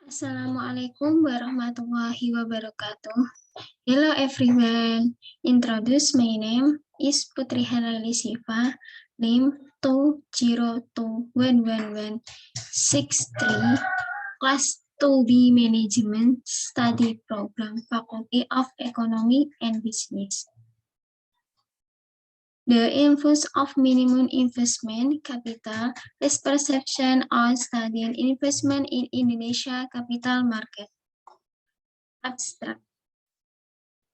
Assalamualaikum warahmatullahi wabarakatuh. Hello everyone. Introduce my name is Putri Halali Siva, name 2021163, class 2B Management Study Program, Faculty of Economy and Business. The influence of minimum investment capital risk perception on studying investment in Indonesia capital market. Abstract.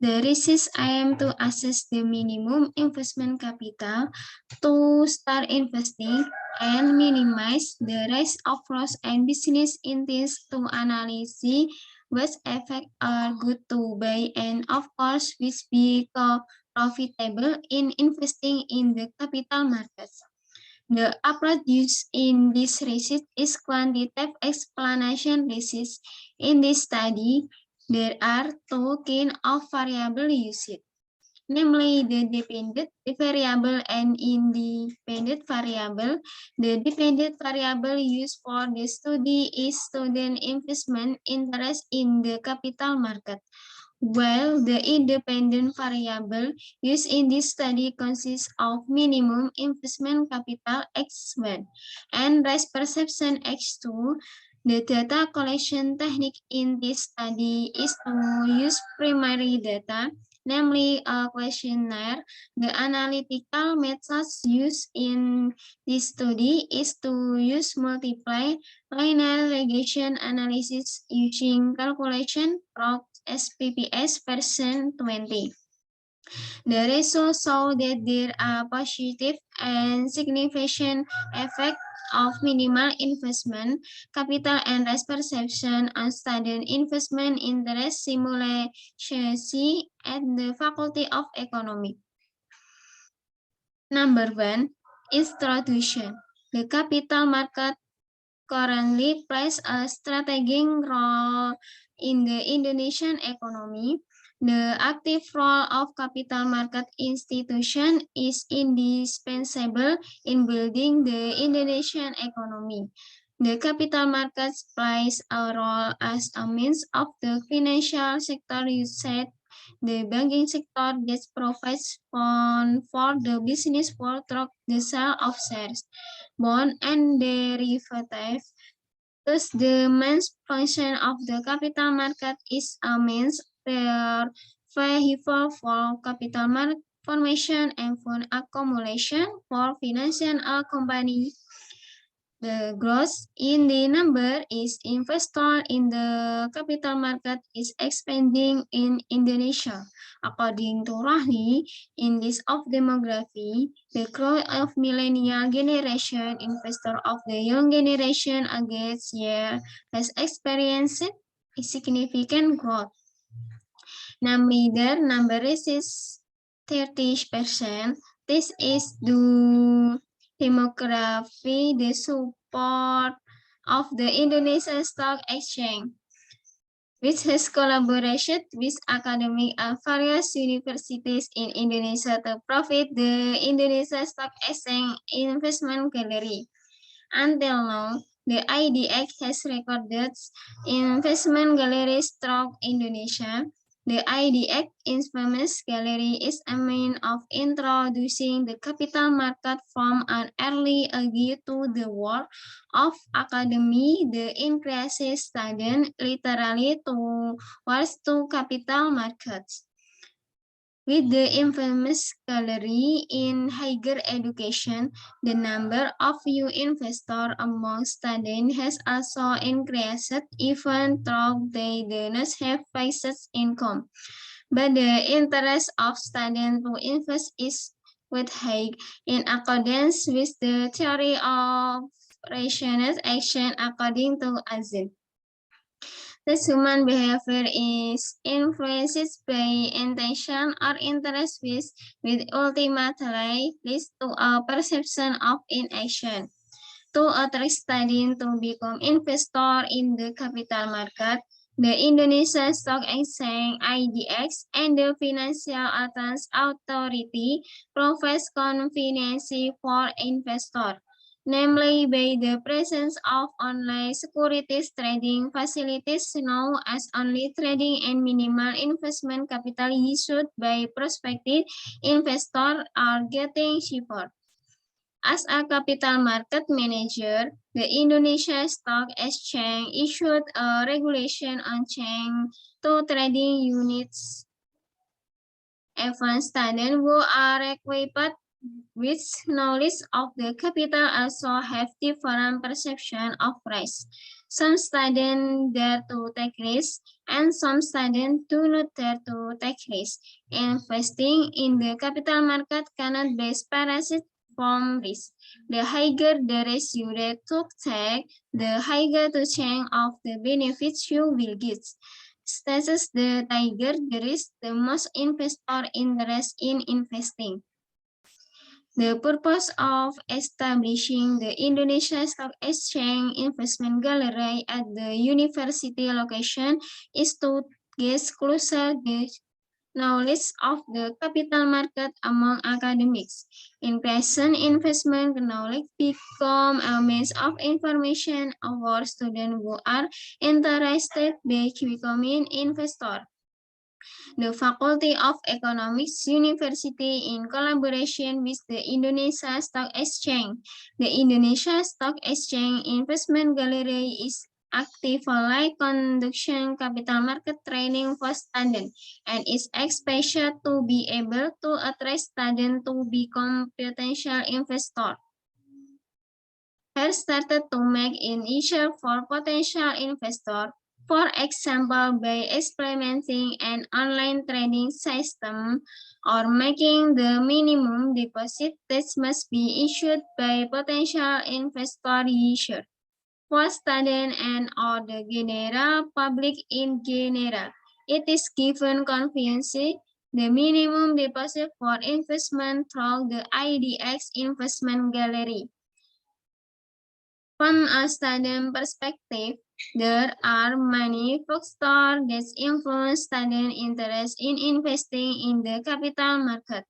The risks aim to assess the minimum investment capital to start investing and minimize the risk of loss, and business intends to analyze what effects are good to buy and of course which be profitable in investing in the capital markets. The approach used in this research is quantitative explanation research. In this study, there are two kinds of variable used, namely the dependent variable and independent variable. The dependent variable used for the study is student investment interest in the capital market, while the independent variable used in this study consists of minimum investment capital X1 and risk perception X2. The data collection technique in this study is to use primary data, namely a questionnaire. The analytical methods used in this study is to use multiply linear regression analysis using calculation from SPPS version 20. The results show that there are positive and significant effects of minimal investment capital and risk perception on student investment interest simulation at the Faculty of Economics. Number 1, introduction. The capital market currently plays a strategic role in the Indonesian economy. The active role of capital market institution is indispensable in building the Indonesian economy. The capital markets plays a role as a means of the financial sector used the banking sector that provides funds for the business world through the sale of shares, bond, and derivatives. Thus, the main function of the capital market is a means per vehicle for capital market formation and fund accumulation for financial companies. The growth in the number is investor in the capital market is expanding in Indonesia. According to Rahli, Index of Demography, the growth of millennial generation investor of the young generation against year has experienced a significant growth. Namely, their number is 30%. This is due demography, the support of the Indonesian Stock Exchange, which has collaborated with academic and various universities in Indonesia to provide the Indonesia Stock Exchange Investment Gallery. Until now, the IDX has recorded investment galleries throughout Indonesia. The IDX Investment Gallery is a means of introducing the capital market from an early age to the world of academy. The increases student literally towards to capital markets. With the infamous gallery in higher education, the number of new investors among students has also increased, even though they do not have fixed income. But the interest of students to invest is quite high, in accordance with the theory of rational action according to Azim. Thus, human behavior is influenced by intention or interest which ultimately leads to a perception of inaction. To attract students to become investor in the capital market, the Indonesia Stock Exchange (IDX) and the Financial Authority provides convenience for investors. namely by the presence of online securities trading facilities known as only trading and minimal investment capital issued by prospective investors are getting cheaper. As a capital market manager, the Indonesia Stock Exchange issued a regulation on chain to trading units. Even students who are equipped with knowledge of the capital also have different perception of risk. Some students dare to take risks, and some students do not dare to take risks. Investing in the capital market cannot be separated from risk. The higher the risk you to take, the higher the chance of the benefits you will get. Status the tiger, there is the most investor interest in investing. The purpose of establishing the Indonesia Stock Exchange Investment Gallery at the university location is to get closer the knowledge of the capital market among academics. In-person investment knowledge become a means of information for students who are interested in becoming investor. The Faculty of Economics University in collaboration with the Indonesia Stock Exchange. The Indonesia Stock Exchange Investment Gallery is actively conducting capital market training for students and is expected to be able to attract students to become potential investors. Have started to make it easier for potential investors, for example, by implementing an online trading system or making the minimum deposit that must be issued by potential investor easier for students and or the general public in general. It is given convenience the minimum deposit for investment through the IDX Investment Gallery. From a student perspective, there are many factors that influence student interest in investing in the capital market.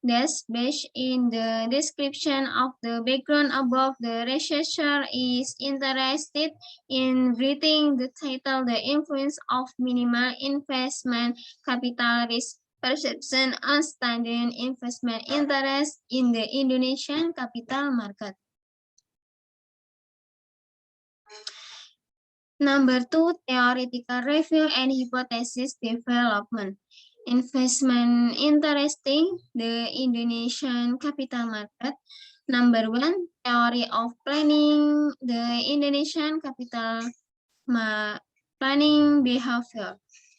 Thus, based in the description of the background above, the researcher is interested in reading the title, The Influence of Minimal Investment Capital Risk Perception on Student Investment Interest in the Indonesian Capital Market. Number 2, theoretical review and hypothesis development. Investment interesting the Indonesian capital market. Number 1, theory of planning the Indonesian capital planning behavior.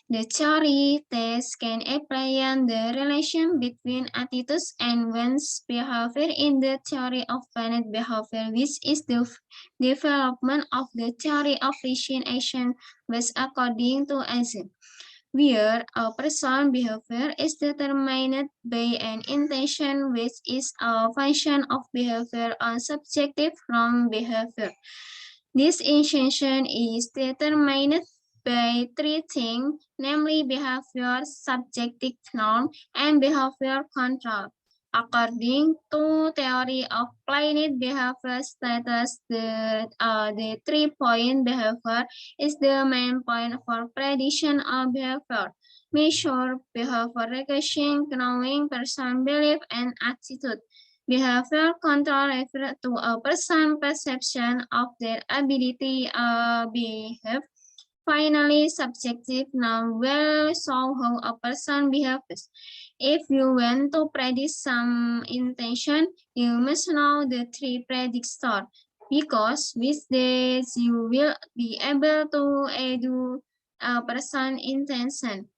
The theory test can explain the relation between attitudes and one's behavior in the theory of planned behavior, which is the development of the theory of action based according to Azen, where a person's behavior is determined by an intention which is a function of behavior on subjective from behavior. This intention is determined by three things, namely behavior, subjective norm, and behavior control. According to theory of planned behavior status, the 3-point behavior is the main point for prediction of behavior. Measure behavior regression, knowing person belief and attitude. Behavior control refers to a person's perception of their ability to behave. Finally, subjective norm will show how a person behaves. If you want to predict some intention, you must know the three predictors, because with this you will be able to edu a person's intention.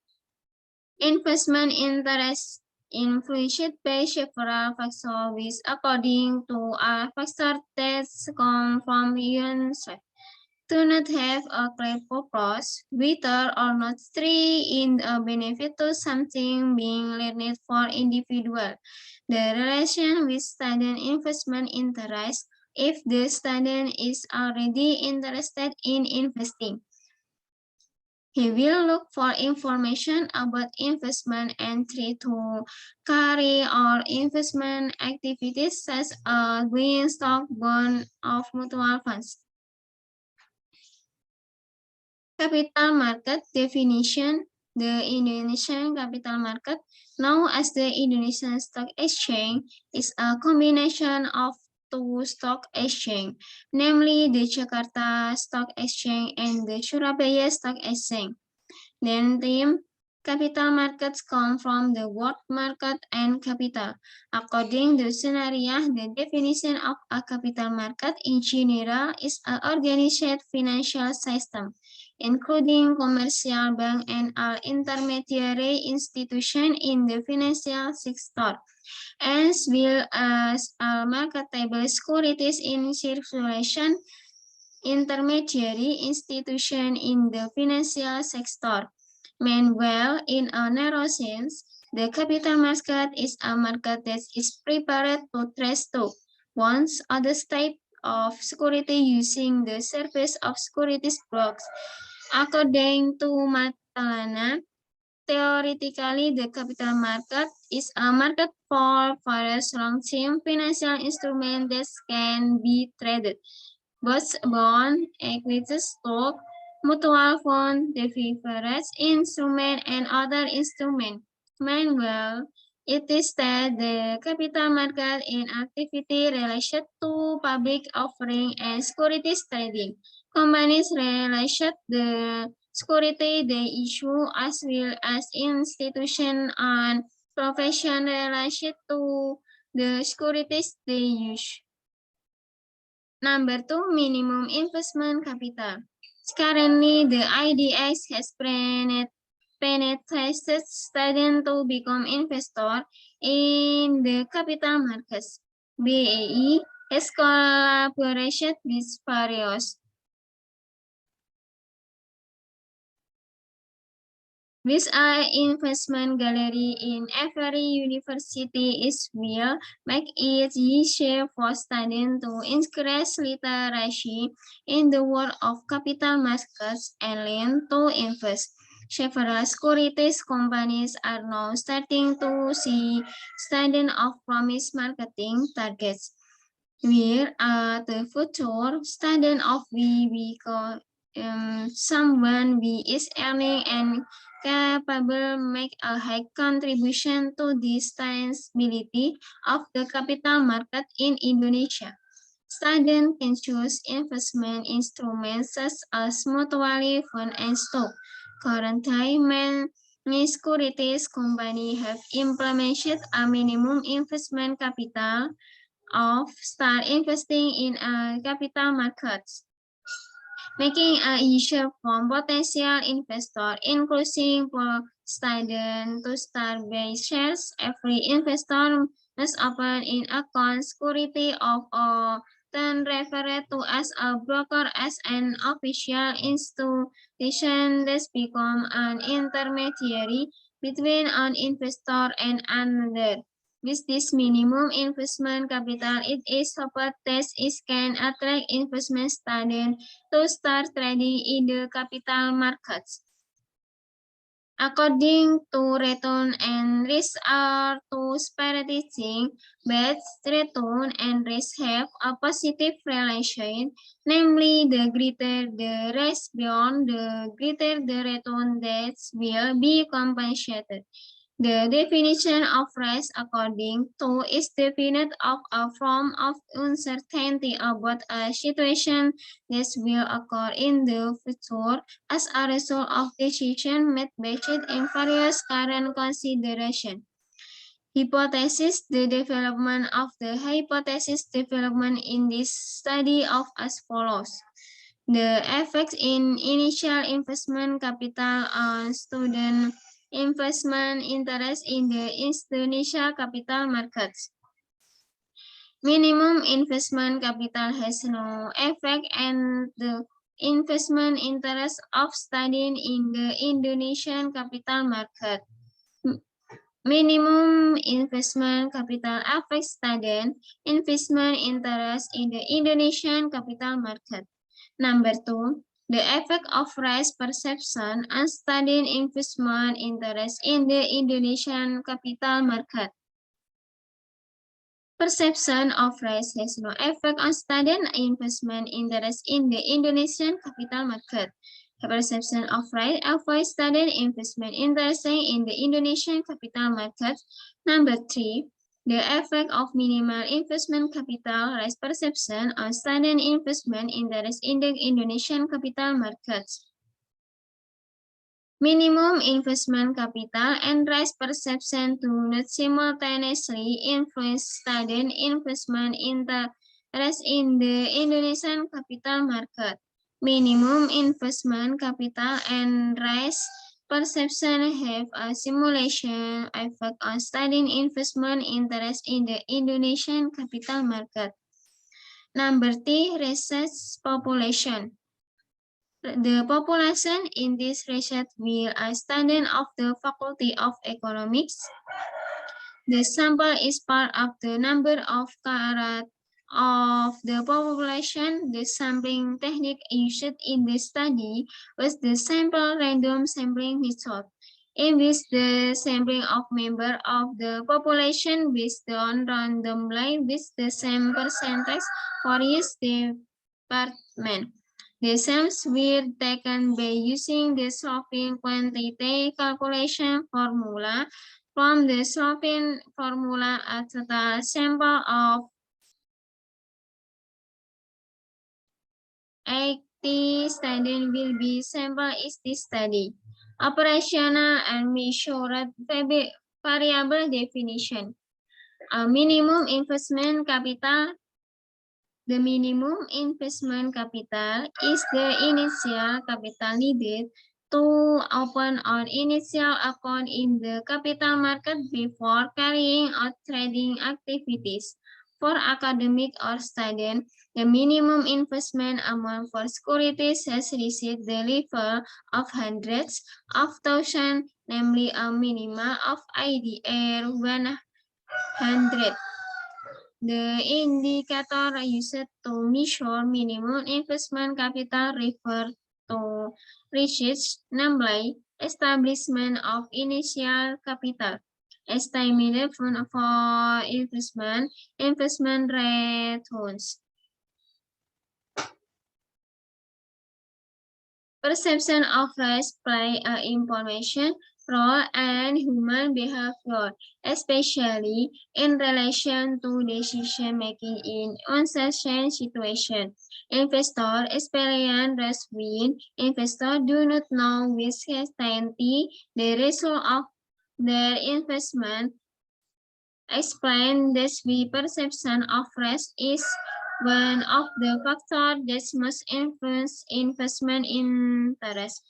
Investment interest influenced by several factors, which according to a factor test come from UNICEF, do not have a clear purpose, whether or not three in a benefit to something being learned for individual. The relation with student investment interest, if the student is already interested in investing. He will look for information about investment and try to carry out investment activities such as buying stock, bond of mutual funds. Capital market definition. The Indonesian capital market, known as the Indonesian Stock Exchange, is a combination of two stock exchanges, namely the Jakarta Stock Exchange and the Surabaya Stock Exchange. Then capital markets come from the word market and capital. According to Sunaria, the definition of a capital market in general is an organized financial system, including commercial bank and all intermediary institutions in the financial sector, as well as marketable securities in circulation, intermediary institution in the financial sector. Meanwhile, in a narrow sense, the capital market is a market that is prepared to trade to one's other type of security using the service of securities brokers. According to Matalana, theoretically, the capital market is a market for various long-term financial instruments that can be traded. Both bond, equity stock, mutual fund, derivatives instrument, and other instruments. Meanwhile, it is that the capital market in activity related to public offering and securities trading. Companies relate the security they issue as well as institutions and profession related to the securities they use. Number 2, minimum investment capital. Currently, the IDX has penetrated students to become investor in the capital markets. BAE has collaborated with various With an investment gallery in every university is will make it easier for students to increase literacy in the world of capital markets and learn to invest. Several securities companies are now starting to see students of promise marketing targets. Where the future student of we call someone we is earning and capable make a high contribution to the stability of the capital market in Indonesia. Students can choose investment instruments such as mutual fund and stock. Currently, many securities companies have implemented a minimum investment capital of start investing in capital markets, making it easier for potential investors, including for students, to start buying shares. Every investor must open an account security of or then referred to as a broker as an official institution that become an intermediary between an investor and another. With this minimum investment capital, it is hoped that it can attract investment students to start trading in the capital markets. According to return and risk are two separating, but return and risk have a positive relation, namely the greater the risk beyond, the greater the return that will be compensated. The definition of risk according to is defined of a form of uncertainty about a situation that will occur in the future as a result of decisions made based in various current considerations. Hypothesis. The development of the hypothesis development in this study of as follows. The effects in initial investment capital on student investment interest in the Indonesia capital markets. Minimum investment capital has no effect and the investment interest of studying in the Indonesian capital market. Minimum investment capital affects student investment interest in the Indonesian capital market. Number 2, The effect of risk perception on studying investment interest in the Indonesian capital market. Perception of risk has no effect on studying investment interest in the Indonesian capital market. The perception of risk avoids studying investment interest in the Indonesian capital market. Number 3. The effect of minimal investment capital risk perception on studying investment interest in the Indonesian capital markets. Minimum investment capital and risk perception do not simultaneously influence studying investment interest in the Indonesian capital market. Minimum investment capital and risk perception have a simulation effect on studying investment interest in the Indonesian capital market. Number 3, research population. The population in this research will a student of the Faculty of Economics. The sample is part of the number of carat of the population. The sampling technique used in the study was the sample random sampling method, in which the sampling of members of the population was done randomly with the same percentage for each department. The samples were taken by using the sloping quantity calculation formula. From the sloping formula, a total sample of 80 students will be sampled in this study. Operational and measured variable definition. A minimum investment capital. The minimum investment capital is the initial capital needed to open an initial account in the capital market before carrying out trading activities. For academic or student, the minimum investment amount for securities has reached the level of hundreds of thousands, namely a minimum of IDR 100. The indicator used to measure minimum investment capital refer to research, namely establishment of initial capital, estimated for investment returns. Perception of risk play an information role and human behavior, especially in relation to decision-making in uncertain situations. Investors experience risk when investors do not know with certainty the result of their investment. Explain this perception of risk is one of the factors that must influence investment interest.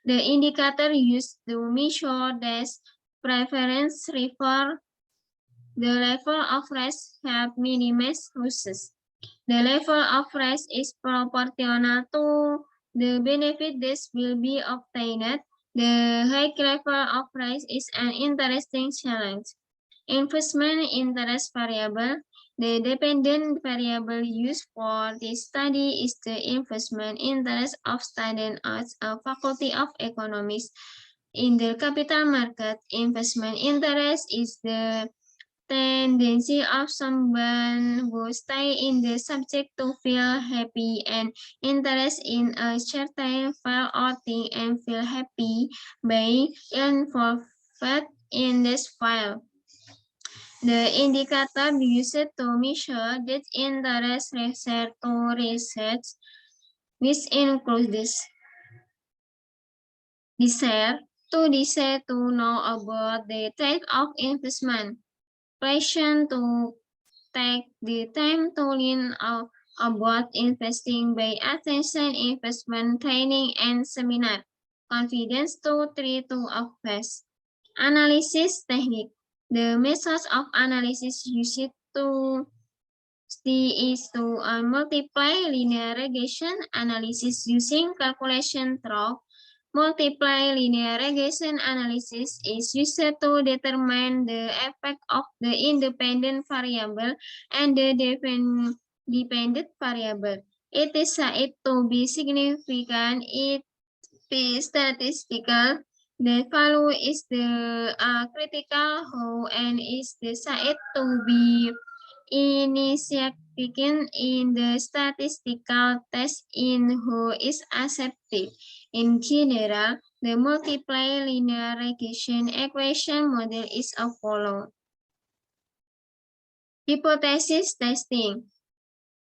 The indicator used to measure this preference refer the level of risk have minimized losses. The level of risk is proportional to the benefit that will be obtained. The high level of risk is an interesting challenge. Investment interest variable. The dependent variable used for this study is the investment interest of students at a Faculty of Economics. In the capital market, investment interest is the tendency of someone who stay in the subject to feel happy and interest in a certain file or thing and feel happy by involved in this file. The indicator used to measure that interest research to research, which includes this desire to know about the type of investment, passion to take the time to learn about investing by attending investment training and seminar, confidence to try to invest. Analysis technique. The methods of analysis used to is to multiply linear regression analysis using calculation trough. Multiply linear regression analysis is used to determine the effect of the independent variable and the dependent variable. it is said to be significant, it be statistical. The value is the critical whole and is said to be insignificant in the statistical test in who is accepted. In general, the multiply linear regression equation model is as follows. Hypothesis testing.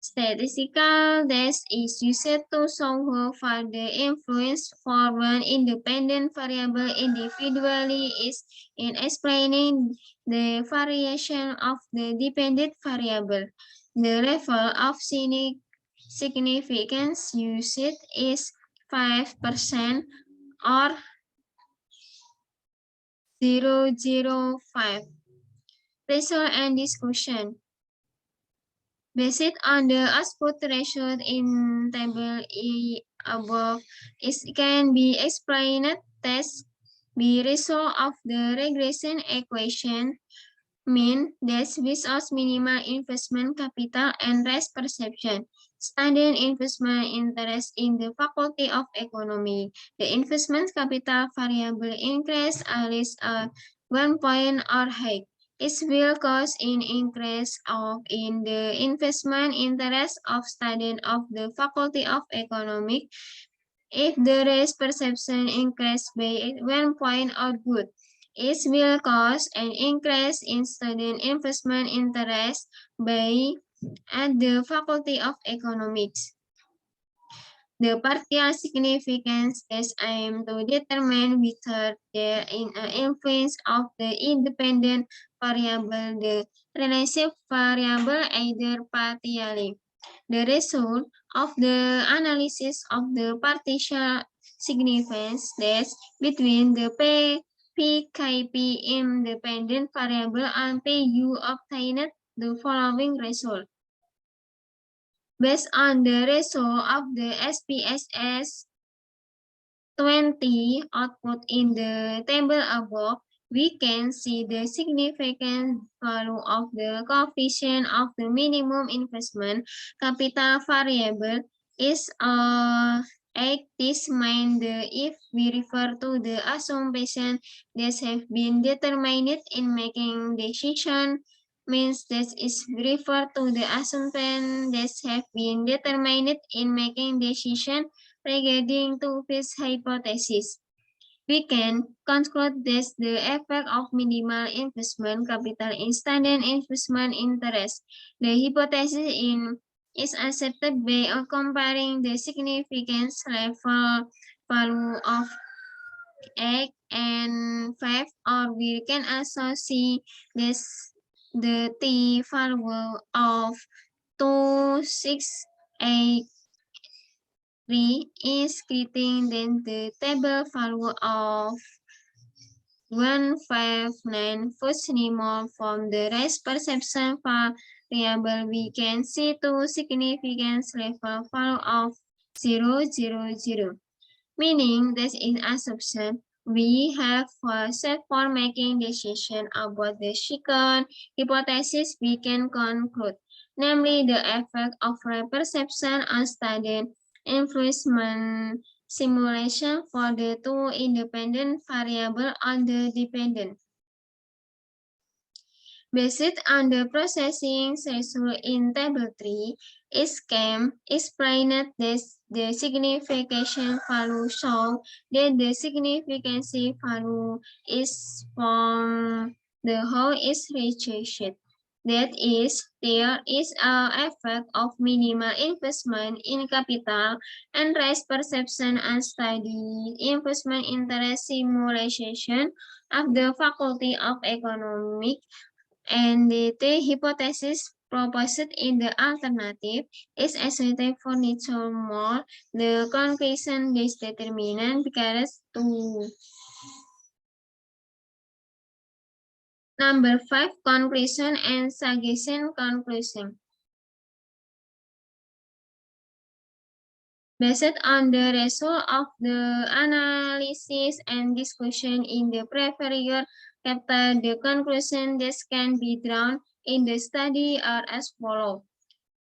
Statistical test is used to show how far the influence for one independent variable individually is in explaining the variation of the dependent variable. The level of significance used is 5% or 0.05. Result and discussion. Based on the output ratio in table E above, it can be explained that the result of the regression equation mean that without minimal investment capital and risk perception, standard investment interest in the Faculty of Economy, the investment capital variable increase at least 1 point or higher. It will cause an increase in the investment interest of students of the Faculty of Economics if the risk perception increase by 1 point or good. It will cause an increase in student investment interest by at the Faculty of Economics. The partial significance is aimed to determine whether there is an influence of the independent variable, the relative variable, either partially. The result of the analysis of the partial significance test between the PKP independent variable and PU obtained the following result. Based on the result of the SPSS 20 output in the table above, we can see the significant value of the coefficient of the minimum investment capital variable is 8. This means if we refer to the assumption that have been determined in making decision, means that is refer to the assumption that have been determined in making decision regarding to this hypothesis. We can conclude that the effect of minimal investment capital in standard investment interest. The hypothesis is accepted by comparing the significance level value of 8 and 5, or we can also see this the T value of 2, 6, 8, 3 is greater than the table value of 159. Furthermore, from the risk perception variable, we can see two significance level value of 0.00, meaning that in assumption, we have set for making decision about the second hypothesis we can conclude, namely the effect of perception on student influencement simulation for the two independent variables on the dependent. Based on the processing result in table 3, it can explain that the signification value show that the significance value is from the whole is reached. That is, there is an effect of minimal investment in capital and risk perception and study investment interest simulation of the Faculty of Economics, and the hypothesis proposed in the alternative is isolated for neutral mode. The conclusion is determinant because to number 5, conclusion and suggestion conclusion. Based on the result of the analysis and discussion in the previous chapter, the conclusion that can be drawn in the study are as follows.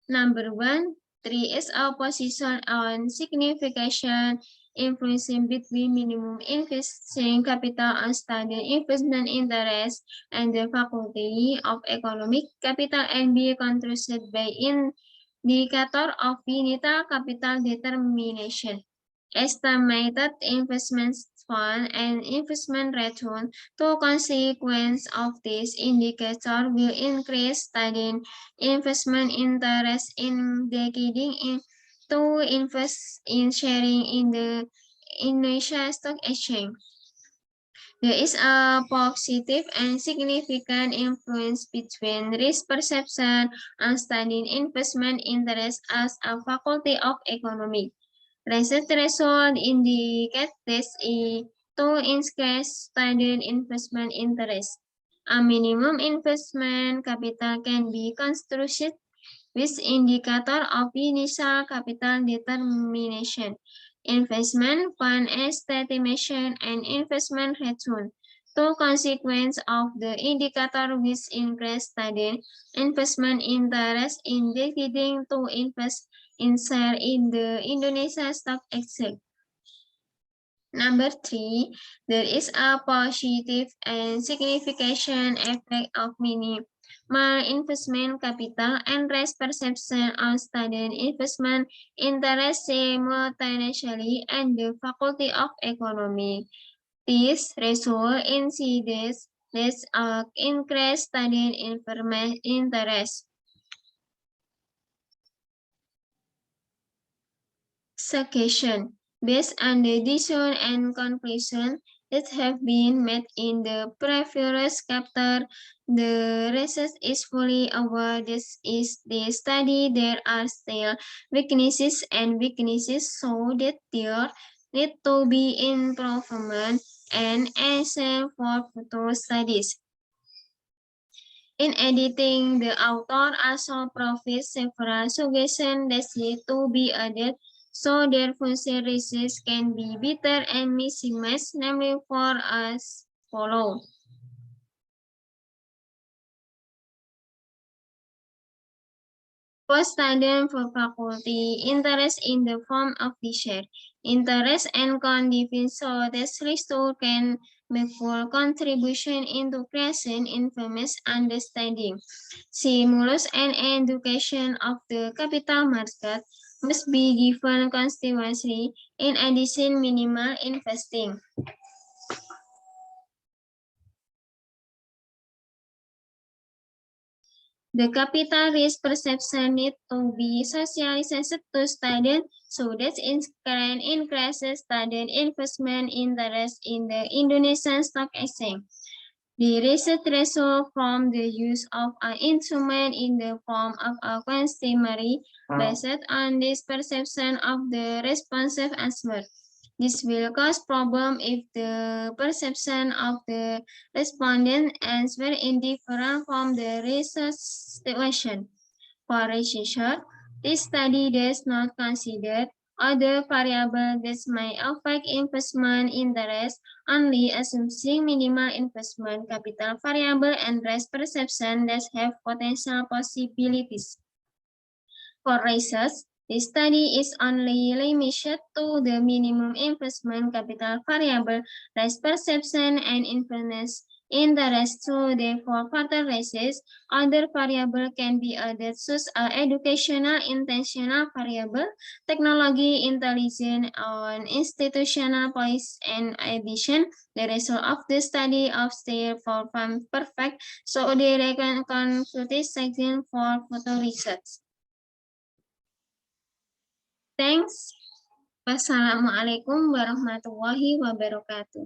Number 1, 3 is a position on signification influencing between minimum investing capital on student investment interest and the faculty of economic capital and be controlled by indicator of initial capital determination. Estimated investment fund and investment return. Two consequences of this indicator will increase student investment interest in dedicating to invest in sharing in the Indonesia Stock Exchange. There is a positive and significant influence between risk perception and student investment interest as a faculty of economics. Recent results indicate this to increase student investment interest. A minimum investment capital can be constructed with indicator of initial capital determination, investment fund estimation, and investment return. Two consequences of the indicator which increase student investment interest in deciding to invest in share in the Indonesia Stock Exchange. Number 3, there is a positive and significant effect of minimal investment capital and risk perception on student investment interest simultaneously and the Faculty of Economics. This result incides this increased student interest. Suggestion. Based on the decision and conclusion that have been made in the previous chapter, the research is fully aware this is the study there are still weaknesses so that there need to be improvement and action for future studies. In editing, the author also provides several suggestions that need to be added so their future research can be better and maximized, namely for as follows. Post-studium for faculty, interest in the form of the share, interest and conditions so that research can make full contribution into creation infamous understanding. Stimulus and education of the capital market must be given continuously, in addition minimal investing. The capital risk perception need to be socialized to students so that it can increase student investment interest in the Indonesian Stock Exchange. The research result from the use of an instrument in the form of a customary based on this perception of the responsive answer. This will cause problem if the perception of the respondent is very indifferent from the research situation. For researcher, this study does not consider other variables that may affect investment interest, only assuming minimal investment capital variable and risk perception that have potential possibilities. For research, the study is only limited to the minimum investment capital variable, risk perception, and influence interest. So therefore, further research, other variable can be added such as educational intentional variable, technology intelligence, and institutional policy and addition. The result of the study of still for perfect, so they can conclude section for further research. Thanks. Wassalamualaikum warahmatullahi wabarakatuh.